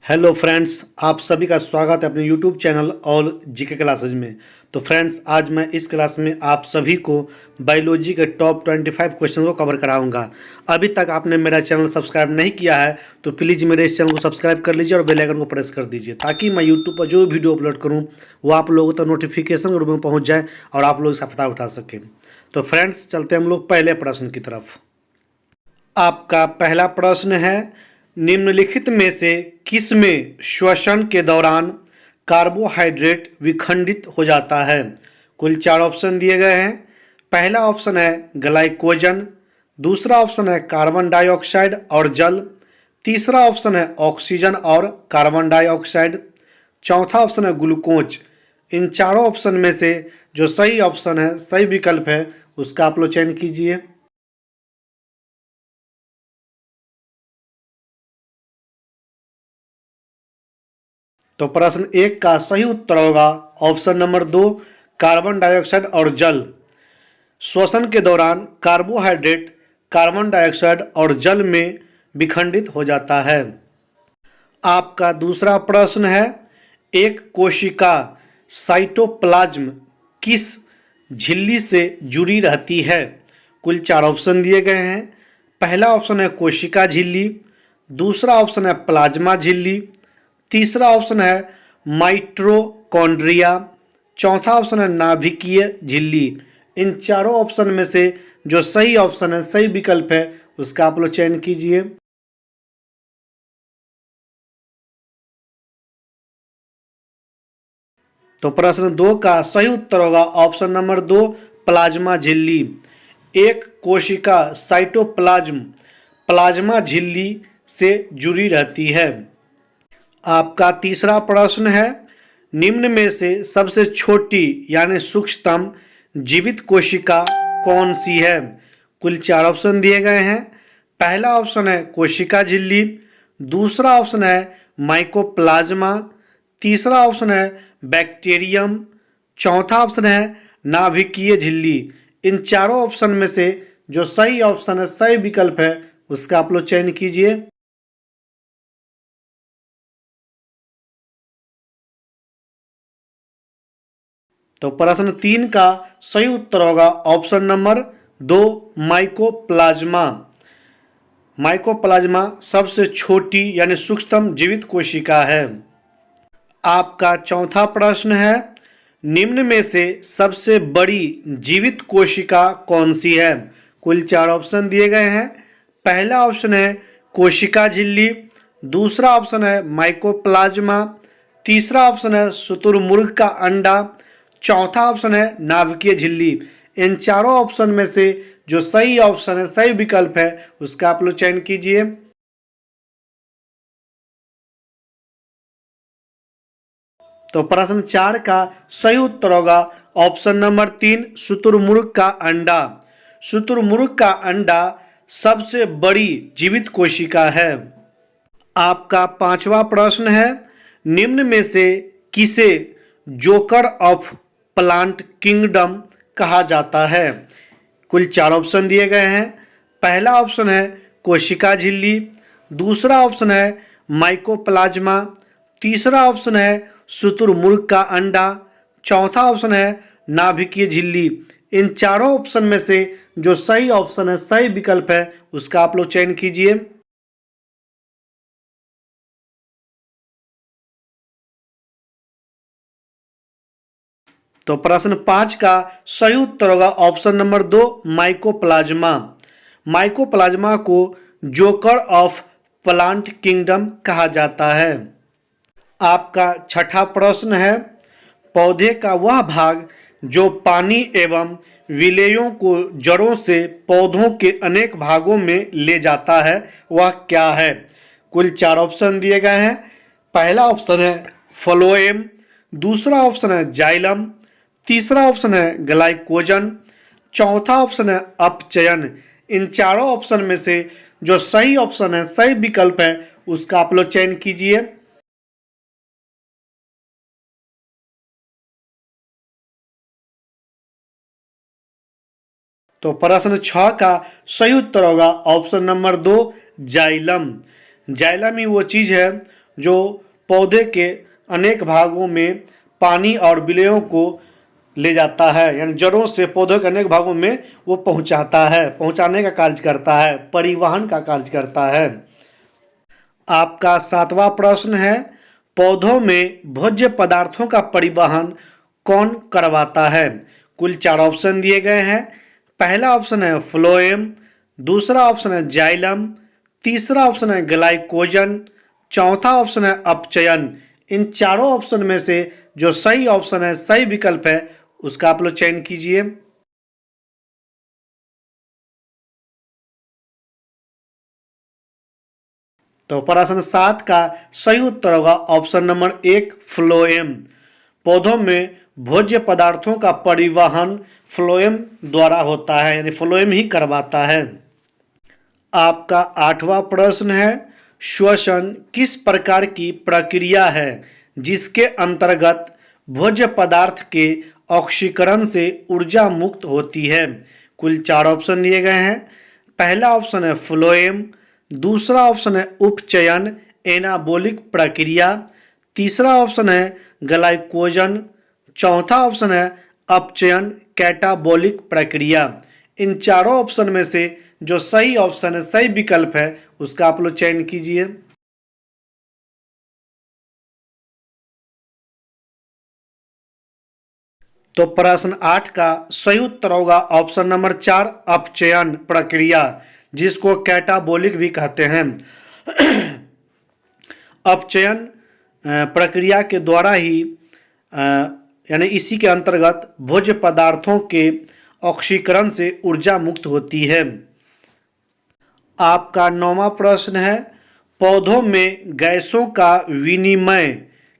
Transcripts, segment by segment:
Hello friends, आप सभी का स्वागत है अपने यूट्यूब चैनल और जीके क्लासेज में। तो फ्रेंड्स, आज मैं इस क्लास में आप सभी को बायोलॉजी के टॉप 25 क्वेश्चन को कवर कराऊंगा। अभी तक आपने मेरा चैनल सब्सक्राइब नहीं किया है तो प्लीज़ मेरे इस चैनल को सब्सक्राइब कर लीजिए और बेल आइकन को प्रेस कर दीजिए, ताकि मैं यूट्यूब पर जो वीडियो अपलोड करूँ वो आप लोगों तक नोटिफिकेशन के रूप में पहुँच जाए और आप लोग इसका फ़ायदा उठा सकें। तो फ्रेंड्स, चलते हम लोग पहले प्रश्न की तरफ। आपका पहला प्रश्न है, निम्नलिखित में से किस में श्वसन के दौरान कार्बोहाइड्रेट विखंडित हो जाता है? कुल 4 ऑप्शन दिए गए हैं। पहला ऑप्शन है ग्लाइकोजन, दूसरा ऑप्शन है कार्बन डाइऑक्साइड और जल, तीसरा ऑप्शन है ऑक्सीजन और कार्बन डाइऑक्साइड, चौथा ऑप्शन है ग्लूकोज। इन चारों ऑप्शन में से जो सही ऑप्शन है, सही विकल्प है, उसका आप लोग चयन कीजिए। तो प्रश्न 1 का सही उत्तर होगा ऑप्शन नंबर 2, कार्बन डाइऑक्साइड और जल। श्वसन के दौरान कार्बोहाइड्रेट कार्बन डाइऑक्साइड और जल में विखंडित हो जाता है। आपका दूसरा प्रश्न है, एक कोशिका साइटोप्लाज्म किस झिल्ली से जुड़ी रहती है? कुल 4 ऑप्शन दिए गए हैं। पहला ऑप्शन है कोशिका झिल्ली, दूसरा ऑप्शन है प्लाज्मा झिल्ली, तीसरा ऑप्शन है माइटोकॉन्ड्रिया, चौथा ऑप्शन है नाभिकीय झिल्ली। इन चारों ऑप्शन में से जो सही ऑप्शन है, सही विकल्प है, उसका आप लोग चयन कीजिए। तो प्रश्न 2 का सही उत्तर होगा ऑप्शन नंबर 2, प्लाज्मा झिल्ली। एक कोशिका साइटोप्लाज्म प्लाज्मा झिल्ली से जुड़ी रहती है। आपका तीसरा प्रश्न है, निम्न में से सबसे छोटी यानी सूक्ष्मतम जीवित कोशिका कौन सी है? कुल 4 ऑप्शन दिए गए हैं। पहला ऑप्शन है कोशिका झिल्ली, दूसरा ऑप्शन है माइकोप्लाज्मा, तीसरा ऑप्शन है बैक्टीरियम, चौथा ऑप्शन है नाभिकीय झिल्ली। इन चारों ऑप्शन में से जो सही ऑप्शन है, सही विकल्प है, उसका आप लोग चयन कीजिए। तो प्रश्न 3 का सही उत्तर होगा ऑप्शन नंबर 2, माइकोप्लाज्मा। माइकोप्लाज्मा सबसे छोटी यानी सूक्ष्मतम जीवित कोशिका है। आपका चौथा प्रश्न है, निम्न में से सबसे बड़ी जीवित कोशिका कौन सी है? कुल 4 ऑप्शन दिए गए हैं। पहला ऑप्शन है कोशिका झिल्ली, दूसरा ऑप्शन है माइकोप्लाज्मा, तीसरा ऑप्शन है शुतुरमुर्ग का अंडा, चौथा ऑप्शन है नाभिकीय झिल्ली। इन चारों ऑप्शन में से जो सही ऑप्शन है, सही विकल्प है, उसका आप लोग चयन कीजिए। तो प्रश्न 4 का सही उत्तर होगा ऑप्शन नंबर 3, शुतुरमुर्ग का अंडा। शुतुरमुर्ग का अंडा सबसे बड़ी जीवित कोशिका है। आपका पांचवा प्रश्न है, निम्न में से किसे जोकर ऑफ प्लांट किंगडम कहा जाता है? कुल 4 ऑप्शन दिए गए हैं। पहला ऑप्शन है कोशिका झिल्ली, दूसरा ऑप्शन है माइकोप्लाज्मा, तीसरा ऑप्शन है शुतुरमुर्ग का अंडा, चौथा ऑप्शन है नाभिकीय झिल्ली। इन चारों ऑप्शन में से जो सही ऑप्शन है, सही विकल्प है, उसका आप लोग चयन कीजिए। तो प्रश्न 5 का सही उत्तर होगा ऑप्शन नंबर 2, माइकोप्लाज्मा। माइकोप्लाज्मा को जोकर ऑफ प्लांट किंगडम कहा जाता है। आपका छठा प्रश्न है, पौधे का वह भाग जो पानी एवं विलेयों को जड़ों से पौधों के अनेक भागों में ले जाता है, वह क्या है? कुल 4 ऑप्शन दिए गए हैं। पहला ऑप्शन है फ्लोएम, दूसरा ऑप्शन है जाइलम, तीसरा ऑप्शन है ग्लाइकोजन, चौथा ऑप्शन है अपचयन। इन चारों ऑप्शन में से जो सही ऑप्शन है, सही विकल्प है, उसका आप लोग चयन कीजिए। तो प्रश्न 6 का सही उत्तर होगा ऑप्शन नंबर 2, जाइलम। जाइलम ही वो चीज़ है जो पौधे के अनेक भागों में पानी और विलेयों को ले जाता है, यानी जड़ों से पौधों के अनेक भागों में वो पहुंचाता है, पहुंचाने का कार्य करता है, परिवहन का कार्य करता है। आपका 7वां प्रश्न है, पौधों में भोज्य पदार्थों का परिवहन कौन करवाता है? कुल 4 ऑप्शन दिए गए हैं। पहला ऑप्शन है फ्लोएम, दूसरा ऑप्शन है जाइलम, तीसरा ऑप्शन है ग्लाइकोजन, चौथा ऑप्शन है अपचयन। इन चारों ऑप्शन में से जो सही ऑप्शन है, सही विकल्प है, उसका आप लोग चयन कीजिए। तो प्रश्न 7 का सही उत्तर होगा ऑप्शन नंबर 1 फ्लोएम। पौधों में भोज्य पदार्थों का परिवहन फ्लोएम द्वारा होता है, यानी फ्लोएम ही करवाता है। आपका 8वां प्रश्न है, श्वसन किस प्रकार की प्रक्रिया है जिसके अंतर्गत भोज्य पदार्थ के ऑक्सीकरण से ऊर्जा मुक्त होती है? कुल 4 ऑप्शन दिए गए हैं। पहला ऑप्शन है फ्लोएम, दूसरा ऑप्शन है उपचयन एनाबोलिक प्रक्रिया, तीसरा ऑप्शन है ग्लाइकोजन, चौथा ऑप्शन है अपचयन कैटाबोलिक प्रक्रिया। इन चारों ऑप्शन में से जो सही ऑप्शन है, सही विकल्प है, उसका आप लोग चयन कीजिए। तो प्रश्न 8 का सही उत्तर होगा ऑप्शन नंबर 4 अपचयन प्रक्रिया, जिसको कैटाबोलिक भी कहते हैं। अपचयन प्रक्रिया के द्वारा ही यानी इसी के अंतर्गत भोज्य पदार्थों के ऑक्सीकरण से ऊर्जा मुक्त होती है। आपका 9वां प्रश्न है, पौधों में गैसों का विनिमय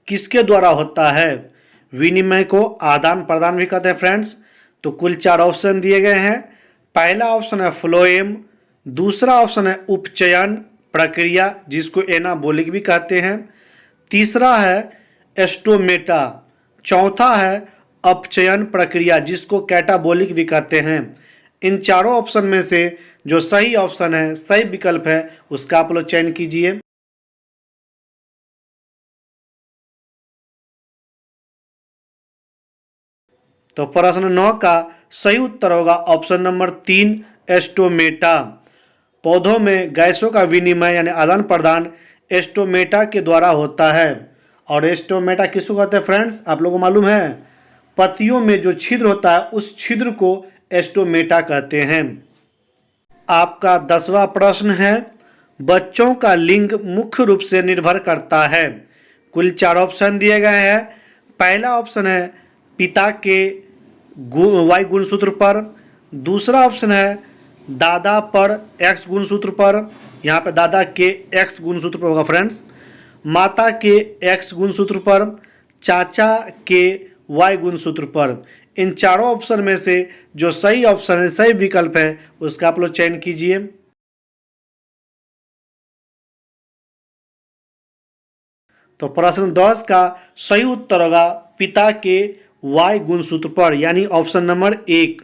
किसके द्वारा होता है? विनिमय को आदान प्रदान भी कहते हैं फ्रेंड्स। तो कुल 4 ऑप्शन दिए गए हैं। पहला ऑप्शन है फ्लोएम, दूसरा ऑप्शन है उपचयन प्रक्रिया, जिसको एनाबोलिक भी कहते हैं, तीसरा है स्टोमेटा, चौथा है अपचयन प्रक्रिया, जिसको कैटाबोलिक भी कहते हैं। इन चारों ऑप्शन में से जो सही ऑप्शन है, सही विकल्प है, उसका आप लोग चयन कीजिए। तो प्रश्न 9 का सही उत्तर होगा ऑप्शन नंबर 3 एस्टोमेटा। पौधों में गैसों का विनिमय यानी आदान प्रदान एस्टोमेटा के द्वारा होता है। और एस्टोमेटा किसको कहते हैं फ्रेंड्स? आप लोगों को मालूम है, पत्तियों में जो छिद्र होता है उस छिद्र को एस्टोमेटा कहते हैं। आपका 10वां प्रश्न है, बच्चों का लिंग मुख्य रूप से निर्भर करता है। कुल 4 ऑप्शन दिए गए हैं। पहला ऑप्शन है पिता के वाई गुणसूत्र पर, दूसरा ऑप्शन है दादा पर एक्स गुणसूत्र पर, यहाँ पे दादा के एक्स गुणसूत्र पर होगा फ्रेंड्स, माता के एक्स गुणसूत्र पर, चाचा के वाई गुणसूत्र पर। इन चारों ऑप्शन में से जो सही ऑप्शन है, सही विकल्प है, उसका आप लोग चयन कीजिए। तो प्रश्न 10 का सही उत्तर होगा पिता के वाई गुणसूत्र पर, यानी ऑप्शन नंबर 1।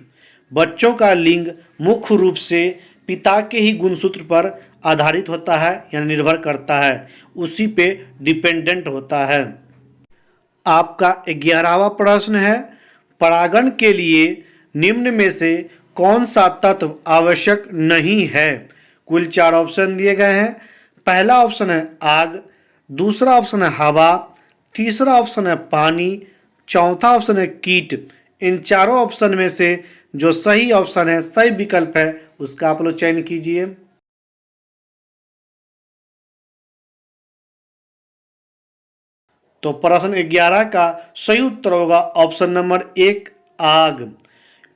बच्चों का लिंग मुख्य रूप से पिता के ही गुणसूत्र पर आधारित होता है, यानी निर्भर करता है, उसी पे डिपेंडेंट होता है। आपका 11वां प्रश्न है, परागण के लिए निम्न में से कौन सा तत्व आवश्यक नहीं है? कुल 4 ऑप्शन दिए गए हैं। पहला ऑप्शन है आग, दूसरा ऑप्शन है हवा, तीसरा ऑप्शन है पानी, चौथा ऑप्शन है कीट। इन चारों ऑप्शन में से जो सही ऑप्शन है, सही विकल्प है, उसका आप लोग चयन कीजिए। तो प्रश्न 11 का सही उत्तर होगा ऑप्शन नंबर 1 आग।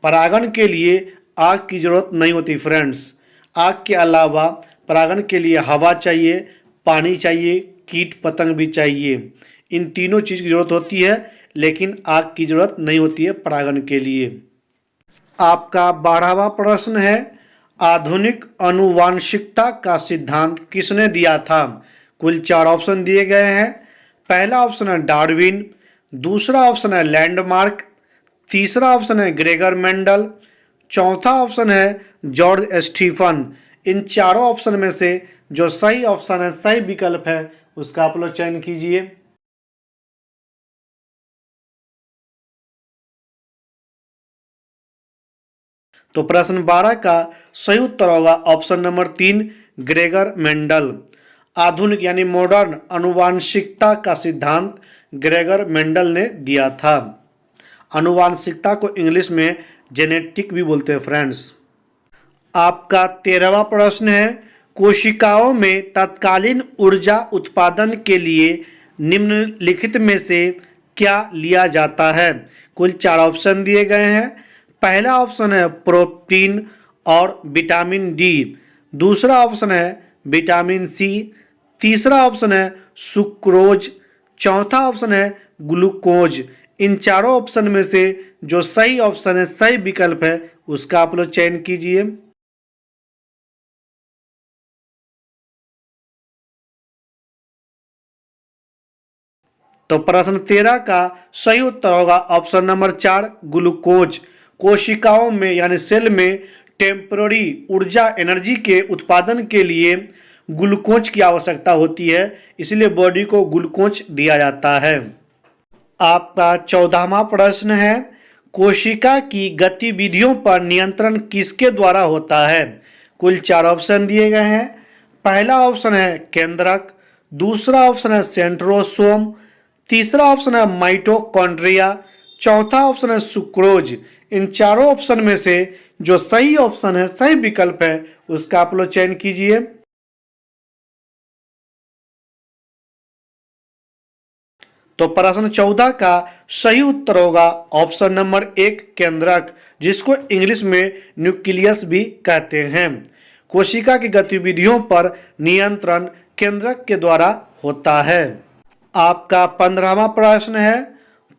परागण के लिए आग की जरूरत नहीं होती फ्रेंड्स। आग के अलावा परागण के लिए हवा चाहिए, पानी चाहिए, कीट पतंग भी चाहिए। इन तीनों चीज़ की जरूरत होती है, लेकिन आग की जरूरत नहीं होती है परागण के लिए। आपका 12वां प्रश्न है, आधुनिक आनुवांशिकता का सिद्धांत किसने दिया था? कुल 4 ऑप्शन दिए गए हैं। पहला ऑप्शन है डार्विन, दूसरा ऑप्शन है लैंडमार्क, तीसरा ऑप्शन है ग्रेगर मेंडल, चौथा ऑप्शन है जॉर्ज स्टीफन। इन चारों ऑप्शन में से जो सही ऑप्शन है, सही विकल्प है, उसका आप लोग चयन कीजिए। तो प्रश्न 12 का सही उत्तर होगा ऑप्शन नंबर 3, ग्रेगर मेंडल। आधुनिक यानी मॉडर्न आनुवांशिकता का सिद्धांत ग्रेगर मेंडल ने दिया था। आनुवांशिकता को इंग्लिश में जेनेटिक भी बोलते हैं फ्रेंड्स। आपका 13वां प्रश्न है, कोशिकाओं में तत्कालीन ऊर्जा उत्पादन के लिए निम्नलिखित में से क्या लिया जाता है। कुल 4 ऑप्शन दिए गए हैं। पहला ऑप्शन है प्रोटीन और विटामिन डी, दूसरा ऑप्शन है विटामिन सी, तीसरा ऑप्शन है सुक्रोज, चौथा ऑप्शन है ग्लूकोज। इन चारों ऑप्शन में से जो सही ऑप्शन है, सही विकल्प है, उसका आप लोग चयन कीजिए। तो प्रश्न 13 का सही उत्तर होगा ऑप्शन नंबर 4, ग्लूकोज। कोशिकाओं में यानी सेल में टेम्पररी ऊर्जा एनर्जी के उत्पादन के लिए ग्लूकोज की आवश्यकता होती है, इसलिए बॉडी को ग्लूकोज दिया जाता है। आपका 14वां प्रश्न है, कोशिका की गतिविधियों पर नियंत्रण किसके द्वारा होता है। कुल 4 ऑप्शन दिए गए हैं। पहला ऑप्शन है केंद्रक, दूसरा ऑप्शन है सेंट्रोसोम, तीसरा ऑप्शन है माइटोकॉन्ड्रिया, चौथा ऑप्शन है सुक्रोज। इन चारों ऑप्शन में से जो सही ऑप्शन है, सही विकल्प है, उसका आप लोग चयन कीजिए। तो प्रश्न 14 का सही उत्तर होगा ऑप्शन नंबर 1, केंद्रक, जिसको इंग्लिश में न्यूक्लियस भी कहते हैं। कोशिका की गतिविधियों पर नियंत्रण केंद्रक के द्वारा होता है। आपका 15वां प्रश्न है,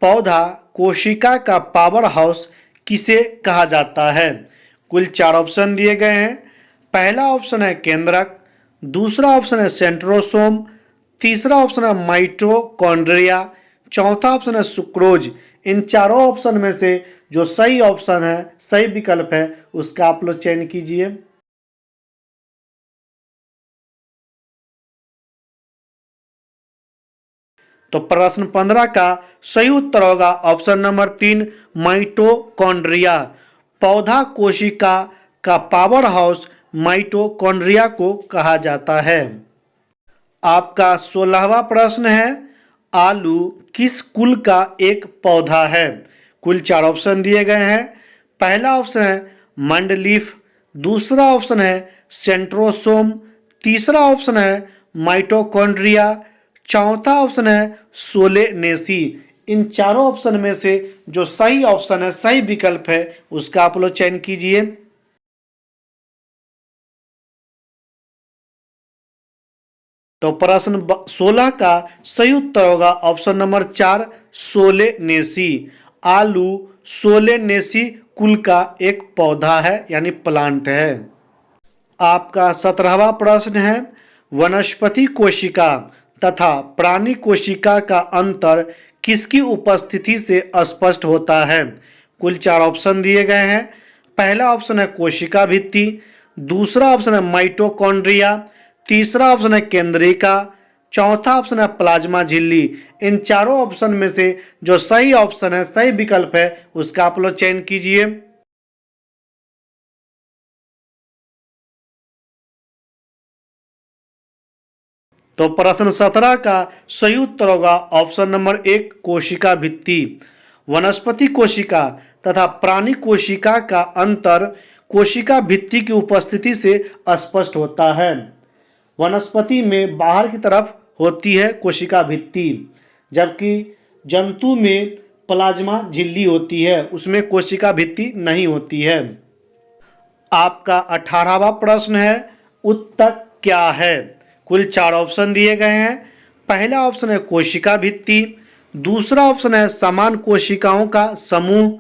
पौधा कोशिका का पावर हाउस किसे कहा जाता है। कुल 4 ऑप्शन दिए गए हैं। पहला ऑप्शन है केंद्रक, दूसरा ऑप्शन है सेंट्रोसोम, तीसरा ऑप्शन है माइटोकॉन्ड्रिया, चौथा ऑप्शन है सुक्रोज। इन चारों ऑप्शन में से जो सही ऑप्शन है, सही विकल्प है, उसका आप लोग चयन कीजिए। तो प्रश्न 15 का सही उत्तर होगा ऑप्शन नंबर 3, माइटोकॉन्ड्रिया। पौधा कोशिका का पावर हाउस माइटोकॉन्ड्रिया को कहा जाता है। आपका 16वां प्रश्न है, आलू किस कुल का एक पौधा है। कुल 4 ऑप्शन दिए गए हैं। पहला ऑप्शन है मंडलीफ, दूसरा ऑप्शन है सेंट्रोसोम, तीसरा ऑप्शन है माइटोकॉन्ड्रिया, चौथा ऑप्शन है सोलेनेसी। इन चारों ऑप्शन में से जो सही ऑप्शन है, सही विकल्प है, उसका आप लोग चयन कीजिए। तो प्रश्न 16 का सही उत्तर होगा ऑप्शन नंबर 4, सोलेनेसी। आलू सोलेनेसी कुल का एक पौधा है यानी प्लांट है। आपका 17वां प्रश्न है, वनस्पति कोशिका तथा प्राणी कोशिका का अंतर किसकी उपस्थिति से स्पष्ट होता है। कुल 4 ऑप्शन दिए गए हैं। पहला ऑप्शन है कोशिका भित्ति, दूसरा ऑप्शन है माइटोकॉन्ड्रिया, तीसरा ऑप्शन है केंद्रिका, चौथा ऑप्शन है प्लाज्मा झिल्ली। इन चारों ऑप्शन में से जो सही ऑप्शन है, सही विकल्प है, उसका आप लोग चयन कीजिए। तो प्रश्न 17 का सही उत्तर होगा ऑप्शन नंबर 1, कोशिका भित्ति। वनस्पति कोशिका तथा प्राणी कोशिका का अंतर कोशिका भित्ति की उपस्थिति से स्पष्ट होता है। वनस्पति में बाहर की तरफ होती है कोशिका भित्ति, जबकि जंतु में प्लाज्मा झिल्ली होती है, उसमें कोशिका भित्ति नहीं होती है। आपका 18वां प्रश्न है, उत्तक क्या है। कुल 4 ऑप्शन दिए गए हैं। पहला ऑप्शन है कोशिका भित्ति, दूसरा ऑप्शन है समान कोशिकाओं का समूह,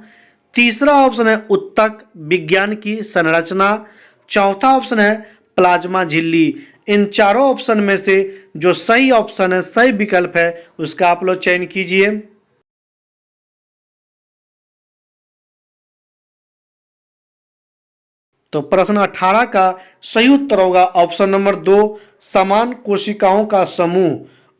तीसरा ऑप्शन है उत्तक विज्ञान की संरचना, चौथा ऑप्शन है प्लाज्मा झिल्ली। इन चारों ऑप्शन में से जो सही ऑप्शन है, सही विकल्प है, उसका आप लोग चयन कीजिए। तो प्रश्न 18 का सही उत्तर होगा ऑप्शन नंबर 2, समान कोशिकाओं का समूह।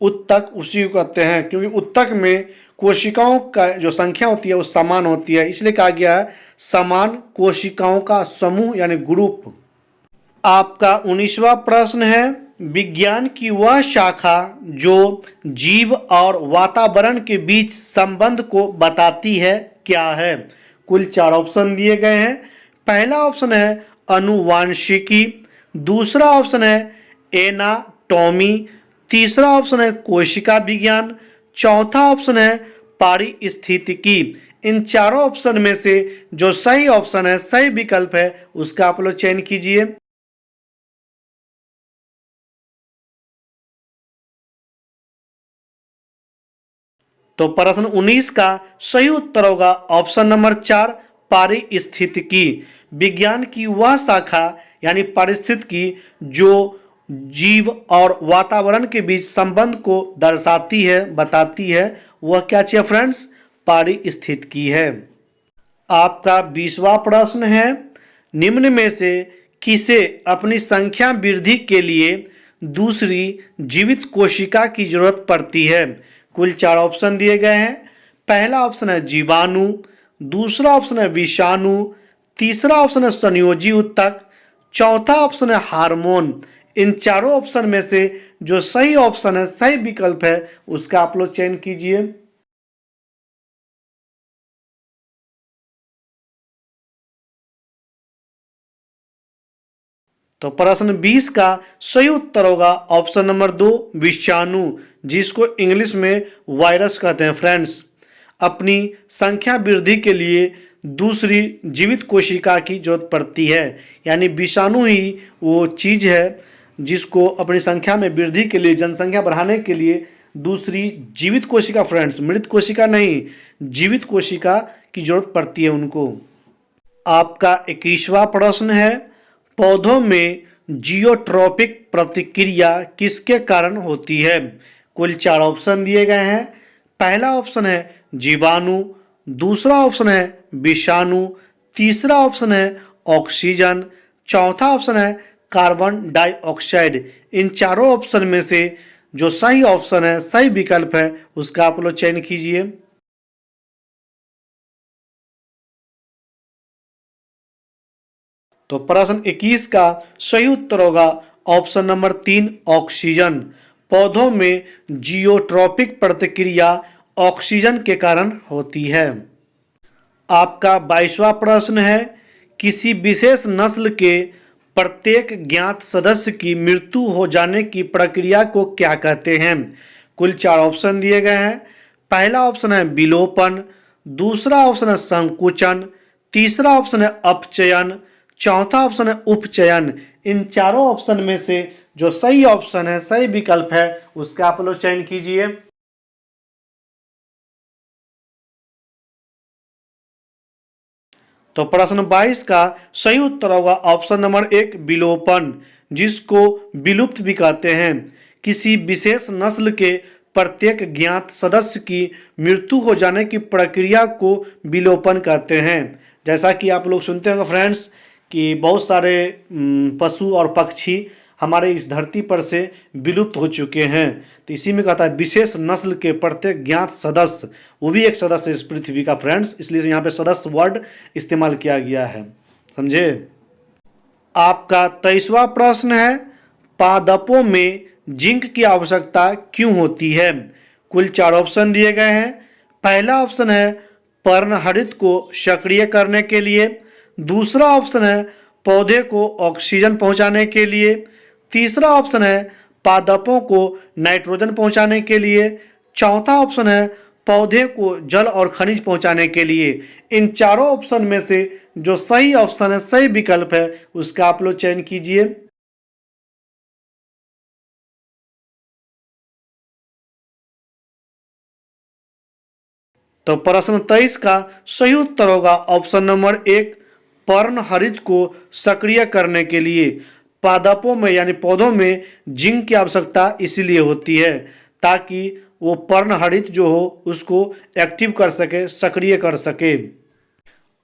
उत्तक उसी को कहते हैं, क्योंकि उत्तक में कोशिकाओं का जो संख्या होती है वो समान होती है, इसलिए कहा गया है समान कोशिकाओं का समूह यानी ग्रुप। आपका 19वां प्रश्न है, विज्ञान की वह शाखा जो जीव और वातावरण के बीच संबंध को बताती है क्या है? कुल 4 ऑप्शन दिए गए हैं। पहला ऑप्शन है अनुवांशिकी, दूसरा ऑप्शन है एनाटॉमी, तीसरा ऑप्शन है कोशिका विज्ञान, चौथा ऑप्शन है पारिस्थितिकी। इन चारों ऑप्शन में से जो सही ऑप्शन है, सही विकल्प है, उसका आप लोग चयन कीजिए। तो प्रश्न 19 का सही उत्तर होगा ऑप्शन नंबर 4 पारिस्थितिकी। विज्ञान की वह शाखा यानी पारिस्थितिकी जो जीव और वातावरण के बीच संबंध को दर्शाती है, बताती है, वह क्या चाहिए फ्रेंड्स? पारिस्थितिकी है। आपका 20वां प्रश्न है, निम्न में से किसे अपनी संख्या वृद्धि के लिए दूसरी जीवित कोशिका की जरूरत पड़ती है? कुल 4 ऑप्शन दिए गए हैं। पहला ऑप्शन है जीवाणु, दूसरा ऑप्शन है विषाणु, तीसरा ऑप्शन है संयोजी उत्तक, चौथा ऑप्शन है हार्मोन। इन चारों ऑप्शन में से जो सही ऑप्शन है, सही विकल्प है, उसका आप लोग चयन कीजिए। तो प्रश्न 20 का सही उत्तर होगा ऑप्शन नंबर 2 विषाणु, जिसको इंग्लिश में वायरस कहते हैं फ्रेंड्स। अपनी संख्या वृद्धि के लिए दूसरी जीवित कोशिका की जरूरत पड़ती है, यानी विषाणु ही वो चीज़ है जिसको अपनी संख्या में वृद्धि के लिए, जनसंख्या बढ़ाने के लिए दूसरी जीवित कोशिका, फ्रेंड्स मृत कोशिका नहीं, जीवित कोशिका की जरूरत पड़ती है उनको। आपका 21वां प्रश्न है, पौधों में जियोट्रॉपिक प्रतिक्रिया किसके कारण होती है? कुल 4 ऑप्शन दिए गए हैं। पहला ऑप्शन है जीवाणु, दूसरा ऑप्शन है विषाणु, तीसरा ऑप्शन है ऑक्सीजन, चौथा ऑप्शन है कार्बन डाइऑक्साइड। इन चारों ऑप्शन में से जो सही ऑप्शन है, सही विकल्प है, उसका आप लोग चयन कीजिए। तो प्रश्न 21 का सही उत्तर होगा ऑप्शन नंबर 3 ऑक्सीजन। पौधों में जियोट्रॉपिक प्रतिक्रिया ऑक्सीजन के कारण होती है। आपका 22वां प्रश्न है, किसी विशेष नस्ल के प्रत्येक ज्ञात सदस्य की मृत्यु हो जाने की प्रक्रिया को क्या कहते हैं? कुल 4 ऑप्शन दिए गए हैं। पहला ऑप्शन है विलोपन, दूसरा ऑप्शन है संकुचन, तीसरा ऑप्शन है अपचयन, चौथा ऑप्शन है उपचयन। इन चारों ऑप्शन में से जो सही ऑप्शन है, सही विकल्प है, उसका आप लोग चयन कीजिए। तो प्रश्न 22 का सही उत्तर होगा ऑप्शन नंबर 1 विलोपन, जिसको विलुप्त भी कहते हैं। किसी विशेष नस्ल के प्रत्येक ज्ञात सदस्य की मृत्यु हो जाने की प्रक्रिया को विलोपन कहते हैं। जैसा कि आप लोग सुनते होंगे फ्रेंड्स कि बहुत सारे पशु और पक्षी हमारे इस धरती पर से विलुप्त हो चुके हैं, तो इसी में कहता है विशेष नस्ल के प्रत्येक ज्ञात सदस्य, वो भी एक सदस्य इस पृथ्वी का फ्रेंड्स, इसलिए यहाँ पे सदस्य वर्ड इस्तेमाल किया गया है, समझे। आपका 23वां प्रश्न है, पादपों में जिंक की आवश्यकता क्यों होती है? कुल 4 ऑप्शन दिए गए हैं। पहला ऑप्शन है पर्णहरित को सक्रिय करने के लिए, दूसरा ऑप्शन है पौधे को ऑक्सीजन पहुंचाने के लिए, तीसरा ऑप्शन है पादपों को नाइट्रोजन पहुंचाने के लिए, चौथा ऑप्शन है पौधे को जल और खनिज पहुंचाने के लिए। इन चारों ऑप्शन में से जो सही ऑप्शन है, सही विकल्प है, उसका आप लोग चयन कीजिए। तो प्रश्न 23 का सही उत्तर होगा ऑप्शन नंबर 1 पर्णहरित को सक्रिय करने के लिए। पादपों में यानी पौधों में जिंक की आवश्यकता इसीलिए होती है ताकि वो पर्णहरित जो हो उसको एक्टिव कर सके, सक्रिय कर सके।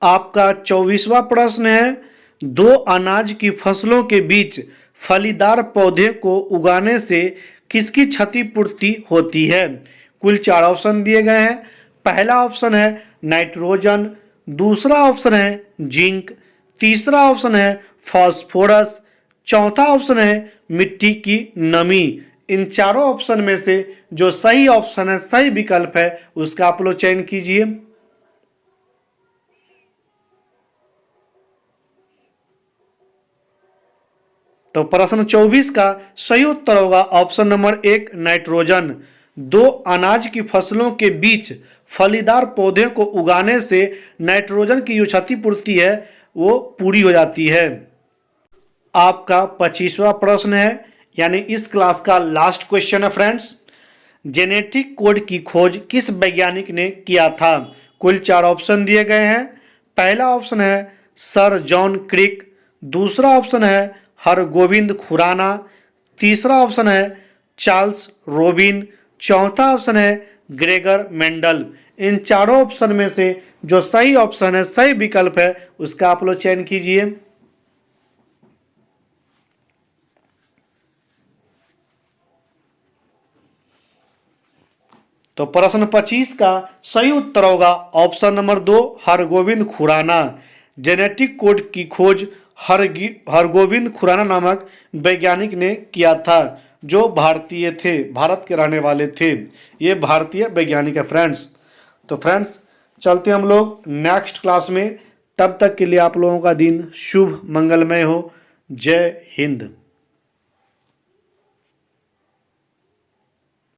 आपका 24वां प्रश्न है, 2 अनाज की फसलों के बीच फलीदार पौधे को उगाने से किसकी क्षतिपूर्ति होती है? कुल 4 ऑप्शन दिए गए हैं। पहला ऑप्शन है नाइट्रोजन, दूसरा ऑप्शन है जिंक, तीसरा ऑप्शन है फास्फोरस, चौथा ऑप्शन है मिट्टी की नमी। इन चारों ऑप्शन में से जो सही ऑप्शन है, सही विकल्प है, उसका आप लोग चयन कीजिए। तो प्रश्न 24 का सही उत्तर होगा ऑप्शन नंबर 1 नाइट्रोजन। 2 अनाज की फसलों के बीच फलीदार पौधे को उगाने से नाइट्रोजन की जो क्षतिपूर्ति है वो पूरी हो जाती है। आपका 25वां प्रश्न है, यानी इस क्लास का लास्ट क्वेश्चन है फ्रेंड्स। जेनेटिक कोड की खोज किस वैज्ञानिक ने किया था? कुल 4 ऑप्शन दिए गए हैं। पहला ऑप्शन है सर जॉन क्रिक, दूसरा ऑप्शन है हरगोविंद खुराना, तीसरा ऑप्शन है चार्ल्स रोबिन, चौथा ऑप्शन है ग्रेगर मेंडल। इन चारों ऑप्शन में से जो सही ऑप्शन है, सही विकल्प है, उसका आप लोग चयन कीजिए। तो प्रश्न 25 का सही उत्तर होगा option number 2 Hargobind Khorana. Genetic code की खोज हरगोविंद खुराना नामक वैज्ञानिक ने किया था, जो भारतीय थे, भारत के रहने वाले थे। ये भारतीय वैज्ञानिक है फ्रेंड्स। तो फ्रेंड्स चलते हम लोग नेक्स्ट क्लास में। तब तक के लिए आप लोगों का दिन शुभ मंगलमय हो। जय हिंद।